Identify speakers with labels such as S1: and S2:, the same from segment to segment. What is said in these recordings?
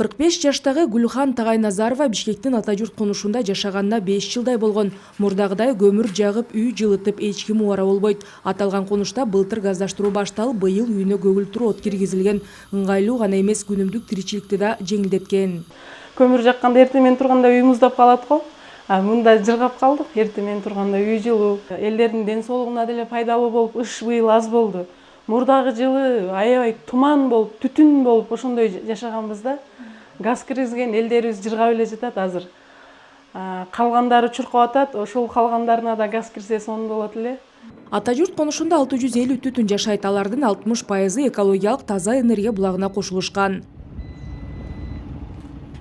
S1: 45 жаштагы Гүлхан Тагайназарова Бишкектин Атажурт конушунда жашаганына 5 жылдай болгон. Мурдагыдай көмүр жагып, үй жылытып эч ким убара болбойт. Аталган конушта былтыр газдаштыруу башталып, быйыл үйүнө көгүлтүр от киргизилген. Ыңгайлуу гана эмес, күнүмдүк тиричиликти да жеңилдеткен.
S2: Көмүр жакканда эртемен турганда үй муздап калат го. Мында жыргап калдык. Эртемен турганда үй жылуу. Элдердин ден соолугуна деле пайдалуу болуп, ыш быйыл аз болду. Мурдагы жылы аябай туман болуп, түтүн болуп ошондой жашаганбызда. Газ киргизген элдерибиз жыргап эле жатат азыр. Калгандары чуркап атат, ошол калгандарына да газ кирсе сонун болот эле.
S1: Атажурт конушунда 650 түтүн жашайт, алардын 60% экологиялык таза энергия булагына кошулушкан.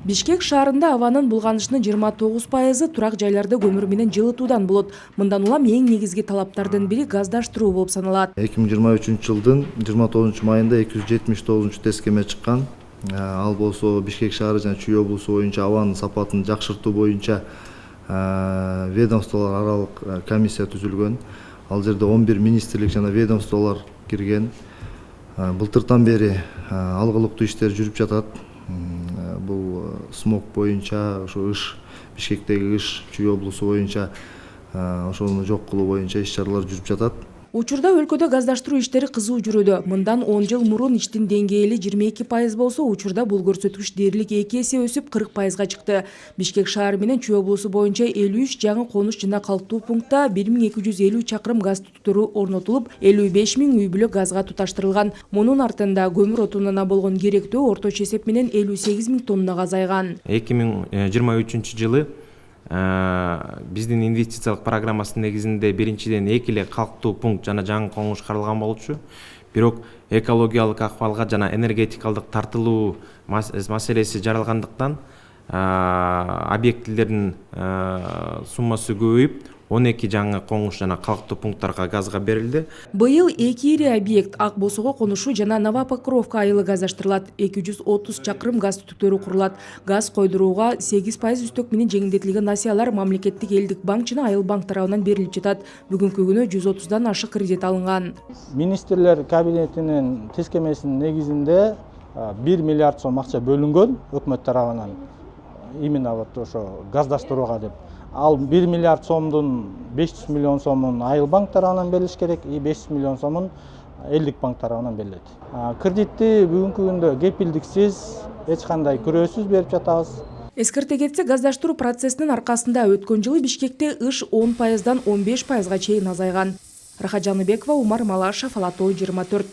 S1: Бишкек шаарында абанын булганышынын 29% турак жайларда көмүр менен жылытуудан болот. Мындан улам эң негизги талаптардын бири газдаштыруу болуп саналат.
S3: 2023 жылдын 29 майында 279 тескеме чыккан. Ал болсо Бишкек шаары жана Чүй облусу боюнча абанын сапатын жакшыртуу боюнча ведомстволор аралык комиссия түзүлгөн. Ал жерде 11 министрлик жана ведомстволор кирген. Былтыртан бери алгылыктуу иштер жүрүп жатат. Бул смог боюнча, ошо ыш, Бишкектеги ыш, Чүй облусу боюнча ошону жок кылуу боюнча иш-чаралар жүрүп жатат.
S1: Учурда өлкөдө газдаштыруу иштери кызуу жүрүүдө. Мындан 10 жыл мурун иштин деңгээли 22% болсо, учурда бул көрсөткүч дээрлик 2 эсе өсүп 40%га чыкты. Бишкек шаары менен Чүй облусу боюнча 53 жаңы конуш жана калктуу пунктта 1250 чакырым газ түтүктөрү орнотулуп, 55 000 үй бүлө газга туташтырылган. Мунун артында көмүр отунуна болгон керектөө орточо эсеп менен 58 000 тоннага азайган.
S4: 2023 жылы биздин инвестициялык программасынын негизинде биринчиден 2 эле калктуу пункт жана жаңы конуш каралган болчу. Бирок экологиялык акыбалга жана энергетикалык тартылуу маселеси жаралгандыктан объектилердин суммасы көбөйүп, 12 жаңы конуш жана калктуу пункттарга газга берилди.
S1: Быйыл 2 ири объект Ак Босого конушу жана Новопокровка айылы газдаштырылат. 230 чакырым газ түтүктөрү курулат. Газ койдурууга 8% үстөк менен жеңилдетилген насыялар мамлекеттик элдик банк жана айыл банк тарабынан берилип жатат. Бүгүнкү күнү 130дан ашык кредит алынган.
S5: Министрлер кабинетинин тескемесинин негизинде 1 миллиард сом акча бөлүнгөн өкмөт тарабынан. Именно вот ошо газдаштырууга деп. Ал 1 миллиард сомдун 500 миллион сомун айыл банк тарабынан берилиш керек, 500 миллион сомун элдик банк тарабынан берилет. Кредитти бүгүнкү күндө кепилдиксиз, эч кандай күрөөсүз берип жатабыз.
S1: Эскерте кетсе, газдаштыруу процессинин аркасында өткөн жылы Бишкекте ыш 10%дан 15%га чейин азайган. Рахат Жаныбекова, Умар Малашев, Ала Тоо 24.